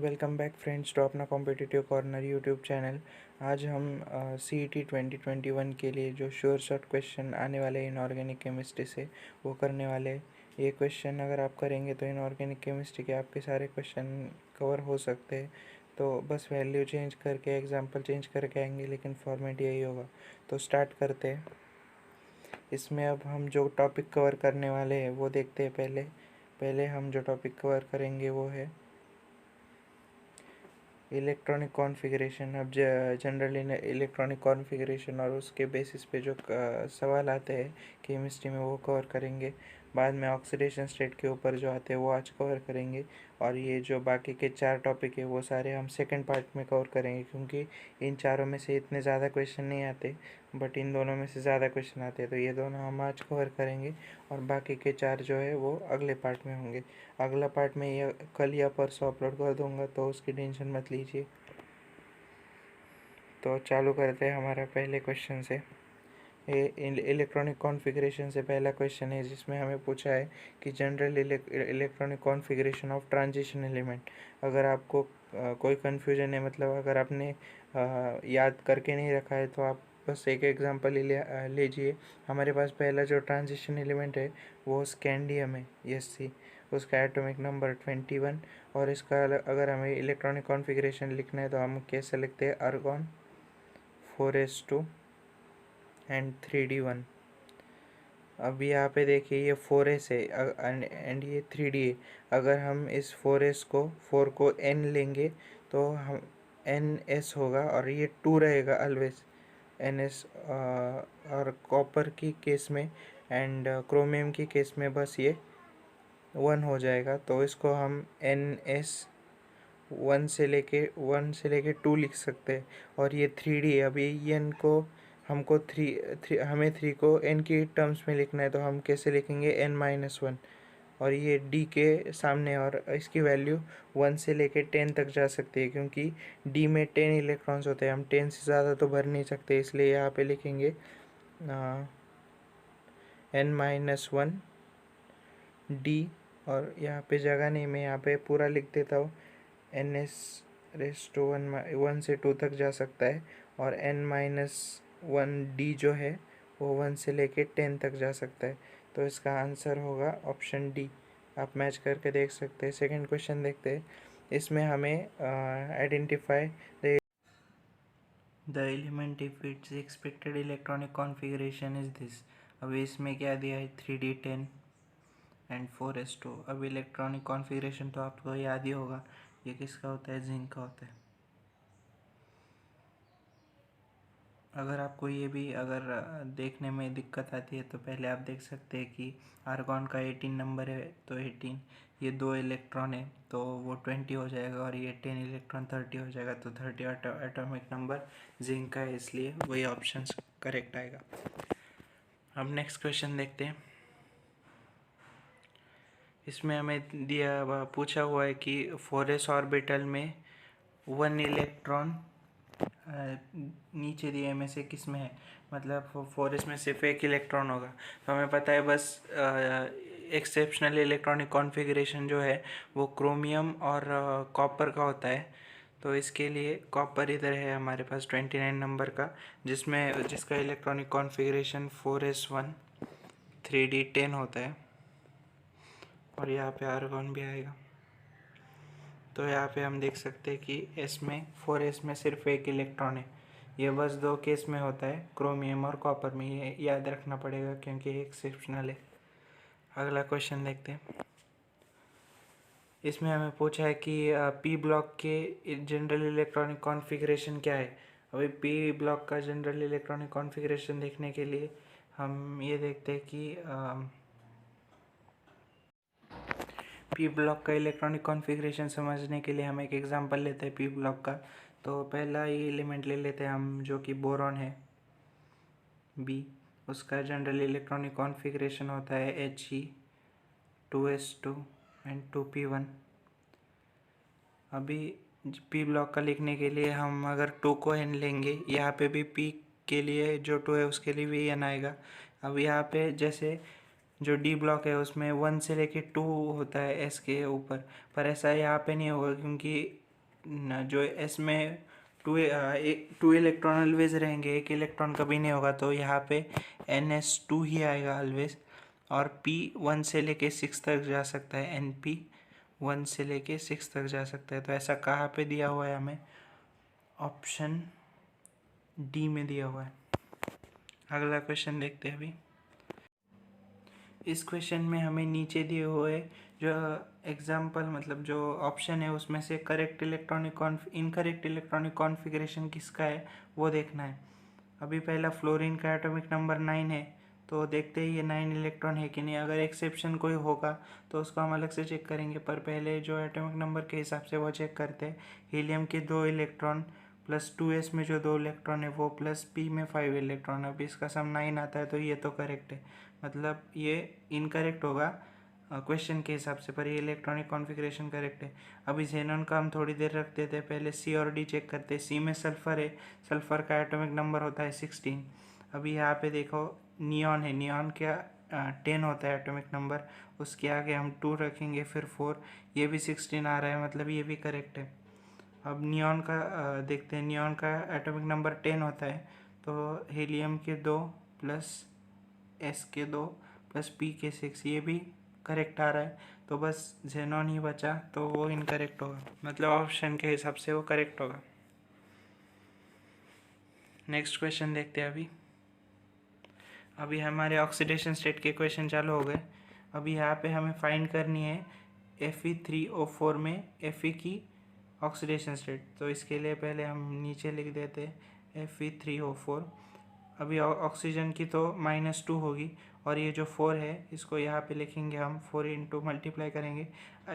Welcome back friends to अपना competitive corner YouTube channel. आज हम CET 2021 के लिए जो श्योर शॉर्ट क्वेश्चन आने वाले हैं इनऑर्गेनिक केमिस्ट्री से वो करने वाले हैं। ये क्वेश्चन अगर आप करेंगे तो इनऑर्गेनिक केमिस्ट्री के आपके सारे क्वेश्चन कवर हो सकते हैं। तो बस वैल्यू चेंज करके एग्जांपल चेंज करके आएंगे, लेकिन फॉर्मेट यही होगा। तो स्टार्ट करते हैं। इसमें अब हम जो टॉपिक कवर करने वाले हैं वो देखते हैं। पहले हम जो टॉपिक कवर करेंगे वो है इलेक्ट्रॉनिक कॉन्फ़िगरेशन। अब जनरल इलेक्ट्रॉनिक कॉन्फ़िगरेशन और उसके बेसिस पे जो सवाल आते हैं केमिस्ट्री में वो कवर करेंगे। बाद में ऑक्सीडेशन स्टेट के ऊपर जो आते हैं वो आज कवर करेंगे। और ये जो बाकी के 4 टॉपिक है वो सारे हम सेकंड पार्ट में कवर करेंगे, क्योंकि इन चारों में से इतने ज़्यादा क्वेश्चन नहीं आते, बट इन दोनों में से ज़्यादा क्वेश्चन आते हैं। तो ये दोनों हम आज कवर करेंगे और बाकी के 4 जो है वो अगले पार्ट में होंगे। अगला पार्ट में ये कल या परसों अपलोड कर दूंगा, तो उसकी टेंशन मत लीजिए। तो चालू करते हैं हमारा पहले क्वेश्चन से। इलेक्ट्रॉनिक कॉन्फ़िगरेशन से पहला क्वेश्चन है, जिसमें हमें पूछा है कि general electronic configuration of transition element. अगर आपको कोई कन्फ्यूजन है, मतलब अगर आपने याद करके नहीं रखा है, तो आप बस एक एग्जांपल लीजिए। हमारे पास पहला जो ट्रांजिशन एलिमेंट है वो स्कैंडियम है, SC। उसका एटॉमिक नंबर 21। और इसका अगर हमें इलेक्ट्रॉनिक कॉन्फ़िगरेशन लिखना है तो हम कैसे लिखते हैं? Argon 4s2 and 3d1। अब यहाँ पे देखिए ये 4s है एंड ये 3d है। अगर हम इस 4 को n लेंगे तो हम NS होगा, और ये 2 रहेगा ऑलवेज NS। और कॉपर की केस में एंड क्रोमियम की केस में बस ये 1 हो जाएगा। तो इसको हम NS 1 से लेके 2 लिख सकते हैं। और ये 3D है। अभी n को हमको हमें 3 को n की टर्म्स में लिखना है, तो हम कैसे लिखेंगे? n-1। और ये d के सामने, और इसकी वैल्यू 1 से लेके 10 तक जा सकती है, क्योंकि d में 10 इलेक्ट्रॉन्स होते हैं। हम 10 से ज़्यादा तो भर नहीं सकते, इसलिए यहाँ पे लिखेंगे n-1 d। और यहाँ पे जगह नहीं, मैं यहाँ पे पूरा लिख देता हूँ। NS⁻1 से 2 तक जा सकता है, और n-1d जो है वो 1 से लेके 10 तक जा सकता है। तो इसका आंसर होगा ऑप्शन डी। आप मैच करके देख सकते हैं। सेकंड क्वेश्चन देखते हैं। इसमें हमें identify the element if it's expected electronic configuration is this. अभी इसमें क्या दिया है? 3d10 and 4s2। अब इलेक्ट्रॉनिक कॉन्फ़िगरेशन तो आपको याद ही होगा, ये किसका होता है? जिंक का होता है। अगर आपको ये भी अगर देखने में दिक्कत आती है, तो पहले आप देख सकते हैं कि आर्गॉन का 18 नंबर है, तो 18, ये 2 इलेक्ट्रॉन है तो वो 20 हो जाएगा, और ये 10 इलेक्ट्रॉन 30 हो जाएगा। तो 30 एटॉमिक नंबर जिंक का है, इसलिए वही ऑप्शन करेक्ट आएगा। अब नेक्स्ट क्वेश्चन देखते हैं। इसमें हमें पूछा हुआ है कि 4s ऑर्बिटल में 1 इलेक्ट्रॉन नीचे दिए में से किस में है? मतलब 4s में सिर्फ 1 इलेक्ट्रॉन होगा। तो हमें पता है बस एक्सेप्शनल इलेक्ट्रॉनिक कॉन्फ़िगरेशन जो है वो क्रोमियम और कॉपर का होता है। तो इसके लिए कॉपर इधर है हमारे पास 29 नंबर का, जिसका इलेक्ट्रॉनिक कॉन्फ़िगरेशन 4s1 3d10 होता है। और यहाँ पे आर्गॉन भी आएगा। तो यहाँ पे हम देख सकते हैं कि 4s में सिर्फ 1 इलेक्ट्रॉन है। ये बस 2 केस में होता है, क्रोमियम और कॉपर में। ये याद रखना पड़ेगा क्योंकि ये एक्सेप्शनल है। अगला क्वेश्चन देखते हैं। इसमें हमें पूछा है कि पी ब्लॉक के जनरल इलेक्ट्रॉनिक कॉन्फ़िगरेशन क्या है। अभी पी ब्लॉक का जनरल इलेक्ट्रॉनिक कॉन्फ़िगरेशन देखने के लिए हम ये देखते हैं कि पी ब्लॉक का इलेक्ट्रॉनिक कॉन्फ़िगरेशन समझने के लिए हम एक एग्जांपल लेते हैं पी ब्लॉक का। तो पहला ये एलिमेंट ले लेते हैं हम, जो कि बोरॉन है, बी। उसका जनरल इलेक्ट्रॉनिक कॉन्फ़िगरेशन होता है He2s2 एंड 2p1। अभी पी ब्लॉक का लिखने के लिए हम अगर 2 को n लेंगे, यहाँ पे भी पी के लिए जो 2 है उसके लिए भी n आएगा। अब यहाँ पे जैसे जो डी ब्लॉक है उसमें 1 से लेके 2 होता है एस के ऊपर, पर ऐसा यहाँ पे नहीं होगा, क्योंकि जो एस में टू इलेक्ट्रॉन ऑलवेज रहेंगे, एक इलेक्ट्रॉन कभी नहीं होगा, तो यहाँ पे NS2 ही आएगा ऑलवेज। और P 1 से लेके 6 तक जा सकता है, NP 1 से लेके 6 तक जा सकता है। तो ऐसा कहाँ पे दिया हुआ है हमें? ऑप्शन डी में दिया हुआ है। अगला क्वेश्चन देखते हैं अभी। इस क्वेश्चन में हमें नीचे दिए हुए जो एग्जाम्पल मतलब जो ऑप्शन है उसमें से इनकरेक्ट इलेक्ट्रॉनिक कॉन्फ़िगरेशन किसका है वो देखना है। अभी पहला फ्लोरीन का एटॉमिक नंबर 9 है, तो देखते ही ये 9 इलेक्ट्रॉन है कि नहीं। अगर एक्सेप्शन कोई होगा तो उसको हम अलग से चेक करेंगे, पर पहले जो एटॉमिक नंबर के हिसाब से वो चेक करते हैं। हीलियम के 2 इलेक्ट्रॉन प्लस 2s में जो 2 इलेक्ट्रॉन है वो, प्लस p में 5 इलेक्ट्रॉन। अब इसका सम 9 आता है, तो ये तो करेक्ट है, मतलब ये इनकरेक्ट होगा क्वेश्चन के हिसाब से, पर ये इलेक्ट्रॉनिक कॉन्फ़िगरेशन करेक्ट है। अभी जेनॉन का हम थोड़ी देर रख देते हैं, पहले सी और डी चेक करते हैं। सी में सल्फ़र है, सल्फ़र का एटॉमिक नंबर होता है 16। अभी यहाँ पे देखो नियॉन है, नियॉन क्या 10 होता है एटॉमिक नंबर, उसके आगे हम 2 रखेंगे फिर 4, ये भी 16 आ रहा है, मतलब ये भी करेक्ट है। अब नियॉन का देखते हैं, नियॉन का एटॉमिक नंबर 10 होता है, तो हीलियम के 2 प्लस एस के 2 प्लस पी के 6, ये भी करेक्ट आ रहा है। तो बस जेनॉन ही बचा, तो वो इनकरेक्ट होगा, मतलब ऑप्शन के हिसाब से वो करेक्ट होगा। नेक्स्ट क्वेश्चन देखते हैं अभी हमारे ऑक्सीडेशन स्टेट के क्वेश्चन चालू हो गए। अभी यहाँ पे हमें फाइंड करनी है Fe3O4 में Fe की ऑक्सीडेशन स्टेट। तो इसके लिए पहले हम नीचे लिख देते हैं Fe3O4। अभी ऑक्सीजन की तो -2 होगी, और ये जो 4 है इसको यहाँ पे लिखेंगे हम, 4 इंटू मल्टीप्लाई करेंगे।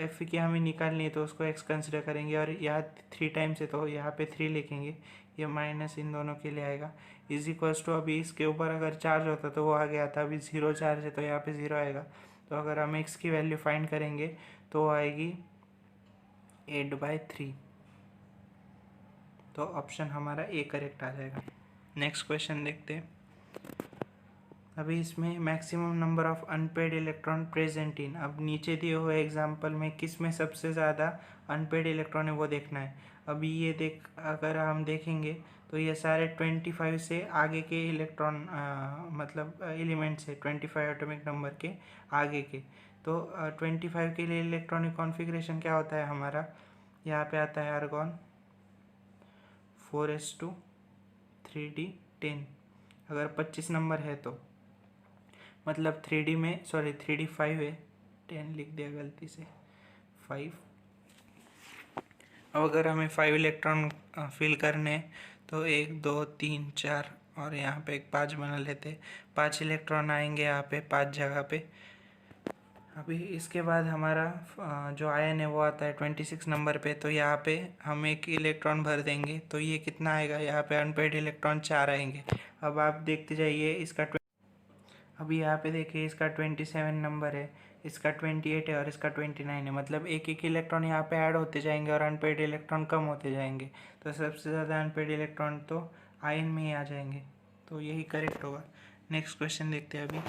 Fe की हमें निकालनी है तो उसको x कंसिडर करेंगे, और यहाँ 3 टाइम्स है तो यहाँ पे 3 लिखेंगे, ये माइनस इन दोनों के लिए आएगा। इज इक्वल्स टू, अभी इसके ऊपर अगर चार्ज होता तो वो आ गया था, अभी 0 चार्ज है तो यहाँ पे 0 आएगा। तो अगर हम x की वैल्यू फाइंड करेंगे तो वो आएगी 8/3। तो ऑप्शन हमारा ए करेक्ट आ जाएगा। नेक्स्ट क्वेश्चन देखते हैं। अभी इसमें maximum number of unpaired electron present in, अब नीचे दिए हुए एग्जांपल में किस में सबसे ज़्यादा अनपेड इलेक्ट्रॉन है वो देखना है। अभी ये अगर हम देखेंगे तो ये सारे 25 से आगे के इलेक्ट्रॉन मतलब एलिमेंट्स है, 25 एटॉमिक नंबर के आगे के। तो 25 के लिए इलेक्ट्रॉनिक कॉन्फ़िगरेशन क्या होता है हमारा, यहाँ पे आता है आर्गॉन 4s2 3d10। अगर 25 नंबर है तो मतलब 3D में, सॉरी 3D 5 है, 10 लिख दिया गलती से, 5। अब अगर हमें 5 इलेक्ट्रॉन फिल करने हैं तो 1 2 3 4 और यहाँ पे एक 5 बना लेते, 5 इलेक्ट्रॉन आएंगे यहाँ पे 5 जगह पे। अभी इसके बाद हमारा जो आयन है वो आता है 26 नंबर पे, तो यहाँ पे हम एक इलेक्ट्रॉन भर देंगे, तो ये कितना आएगा, यहाँ पे अनपेड इलेक्ट्रॉन 4 आएंगे। अब आप देखते जाइए इसका अभी यहाँ पे देखिए इसका 27 नंबर है, इसका 28 है और इसका 29 है, मतलब एक एक इलेक्ट्रॉन यहाँ पे ऐड होते जाएंगे और अनपेड इलेक्ट्रॉन कम होते जाएंगे। तो सबसे ज़्यादा अनपेड इलेक्ट्रॉन तो आयन में ही आ जाएंगे, तो यही करेक्ट होगा। नेक्स्ट क्वेश्चन देखते हैं अभी।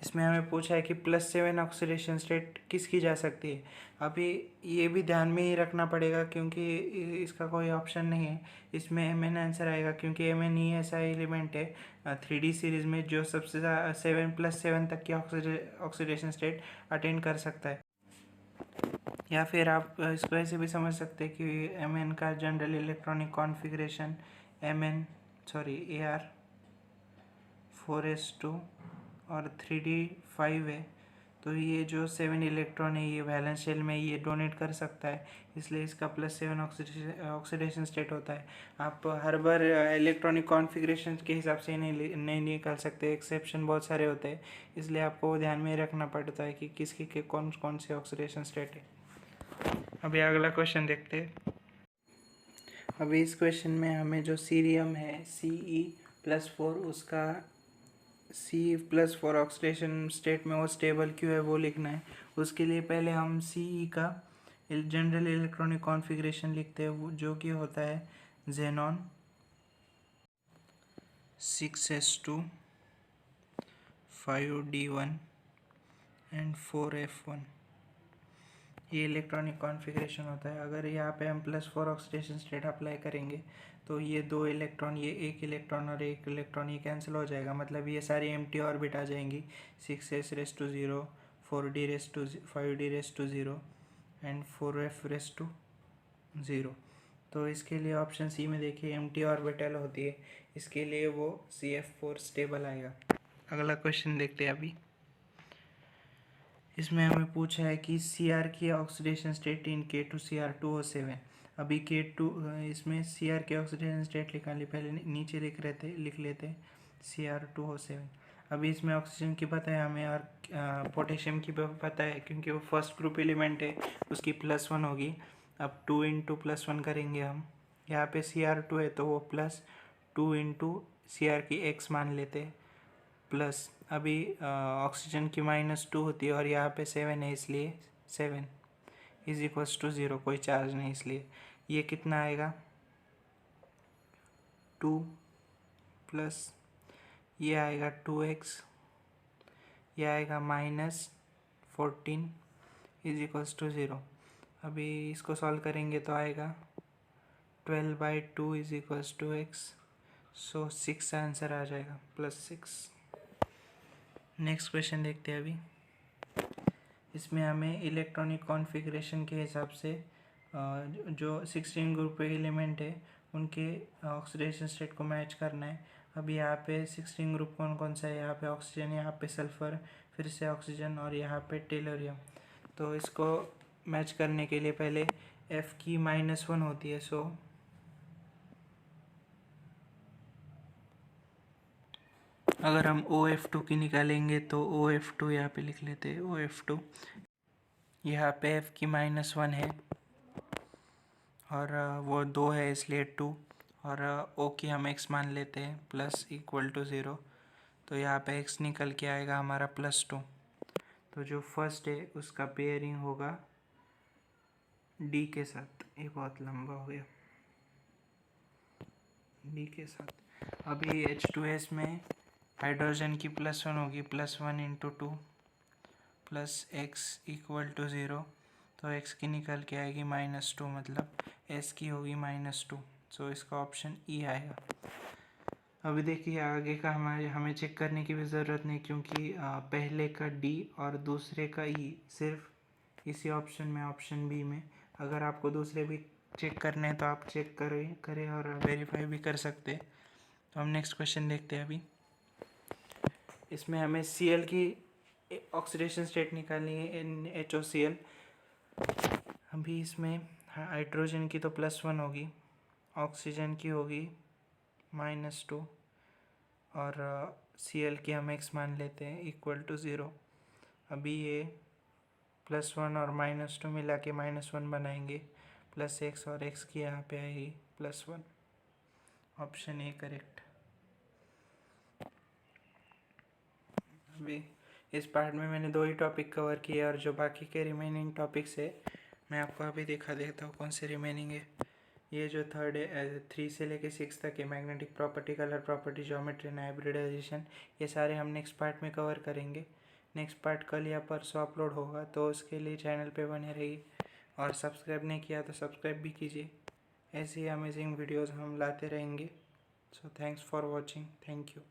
इसमें हमें पूछा है कि +7 ऑक्सीडेशन स्टेट किसकी जा सकती है। अभी ये भी ध्यान में ही रखना पड़ेगा क्योंकि इसका कोई ऑप्शन नहीं है, इसमें Mn आंसर आएगा, क्योंकि Mn ही ऐसा एलिमेंट है 3D सीरीज़ में जो सबसे ज़्यादा 7+7 तक की ऑक्सीडेशन स्टेट अटेंड कर सकता है। या फिर आप इसको ऐसे भी समझ सकते हैं कि Mn का जनरल इलेक्ट्रॉनिक कॉन्फ़िगरेशन Ar4s2 और 3d5 है, तो ये जो 7 इलेक्ट्रॉन है ये वैलेंस शेल में ये डोनेट कर सकता है, इसलिए इसका +7 ऑक्सीडेशन स्टेट होता है। आप हर बार इलेक्ट्रॉनिक कॉन्फ़िगरेशन के हिसाब से नहीं निकाल सकते, एक्सेप्शन बहुत सारे होते हैं, इसलिए आपको वो ध्यान में रखना पड़ता है कि किसकी के कौन कौन से ऑक्सीडेशन स्टेट है। अभी अगला क्वेश्चन देखते हैं। अभी इस क्वेश्चन में हमें जो सीरियम है Ce+4 उसका C+4 ऑक्सीडेशन स्टेट में वो स्टेबल क्यों है वो लिखना है। उसके लिए पहले हम Ce का जनरल इलेक्ट्रॉनिक कॉन्फ़िगरेशन लिखते हैं, वो जो कि होता है xenon 6s2 5d1 and 4f1। ये इलेक्ट्रॉनिक कॉन्फ़िगरेशन होता है। अगर यहाँ पे हम +4 ऑक्सीडेशन स्टेट अप्लाई करेंगे तो ये 2 इलेक्ट्रॉन, ये 1 इलेक्ट्रॉन और 1 इलेक्ट्रॉन ये कैंसिल हो जाएगा, मतलब ये सारी एम्प्टी ऑर्बिट आ जाएंगी। 6s⁻0, 5d⁻0 and 4f⁻0। तो इसके लिए ऑप्शन सी में देखिए एम्प्टी ऑर्बिटल होती है, इसके लिए वो CF4 स्टेबल आएगा। अगला क्वेश्चन देखते हैं अभी। इसमें हमें पूछा है कि Cr की ऑक्सीडेशन स्टेट इन K2Cr2O7। अभी K2 इसमें Cr की ऑक्सीडेशन स्टेट निकाली, पहले नीचे लिख लेते Cr2O7। अभी इसमें ऑक्सीजन की पता है हमें और पोटेशियम की पता है, क्योंकि वो फर्स्ट ग्रुप एलिमेंट है, उसकी +1 होगी। अब 2 × +1 करेंगे हम, यहाँ पे Cr2 है तो वो +2 × Cr की x मान लेते हैं, प्लस अभी ऑक्सीजन की -2 होती है और यहाँ पे 7 है, इसलिए 7 = 0, कोई चार्ज नहीं, इसलिए ये कितना आएगा 2 प्लस ये आएगा 2x, ये आएगा -14 = 0। अभी इसको सॉल्व करेंगे तो आएगा 12/2 = x, सो 6 आंसर आ जाएगा, +6। नेक्स्ट क्वेश्चन देखते हैं अभी। इसमें हमें इलेक्ट्रॉनिक कॉन्फ़िगरेशन के हिसाब से जो 16 ग्रुप एलिमेंट है उनके ऑक्सीडेशन स्टेट को मैच करना है। अभी यहाँ पे 16 ग्रुप कौन कौन सा है, यहाँ पे ऑक्सीजन, यहाँ पे सल्फ़र, फिर से ऑक्सीजन और यहाँ पे टेलोरियम। तो इसको मैच करने के लिए पहले F की -1 होती है, सो अगर हम OF2 की निकालेंगे तो OF2 यहाँ पे लिख लेते हैं, OF2 यहाँ पे F की -1 है और वो 2 है इसलिए 2, और O की हम x मान लेते हैं +=0, तो यहाँ पे x निकल के आएगा हमारा +2। तो जो फर्स्ट है उसका पेयरिंग होगा D के साथ, ये बहुत लंबा हो गया, D के साथ। अभी H2S में हाइड्रोजन की +1 होगी, +1 × 2 प्लस x = 0, तो x की निकल के आएगी -2, मतलब s की होगी -2, सो इसका ऑप्शन E आएगा। अभी देखिए आगे का हमें चेक करने की भी ज़रूरत नहीं, क्योंकि पहले का D और दूसरे का E सिर्फ इसी ऑप्शन में, ऑप्शन बी में। अगर आपको दूसरे भी चेक करने हैं तो आप चेक करें और वेरीफाई भी कर सकते हैं। तो हम नेक्स्ट क्वेश्चन देखते हैं अभी। इसमें हमें Cl की ऑक्सीडेशन स्टेट निकालनी है, NaHOCl। अभी इसमें हाइड्रोजन की तो +1 होगी, ऑक्सीजन की होगी -2 और Cl की हम x मान लेते हैं =0। अभी ये +1 और -2 मिला के -1 बनाएंगे, +x और x की यहाँ पे आएगी +1, ऑप्शन ए करेक्ट। अभी इस पार्ट में मैंने 2 ही टॉपिक कवर किए और जो बाकी के रिमेनिंग टॉपिक्स है मैं आपको अभी दिखा देता हूँ कौन से रिमेनिंग है। ये जो थर्ड है 3 से लेके 6 तक है, magnetic property, colour property, geometry and hybridization, ये सारे हम नेक्स्ट पार्ट में कवर करेंगे। नेक्स्ट पार्ट कल या परसों अपलोड होगा, तो उसके लिए चैनल पे बने रहिए और सब्सक्राइब नहीं किया तो सब्सक्राइब भी कीजिए। ऐसी अमेजिंग वीडियोज़ हम लाते रहेंगे। So thanks for watching, thank you.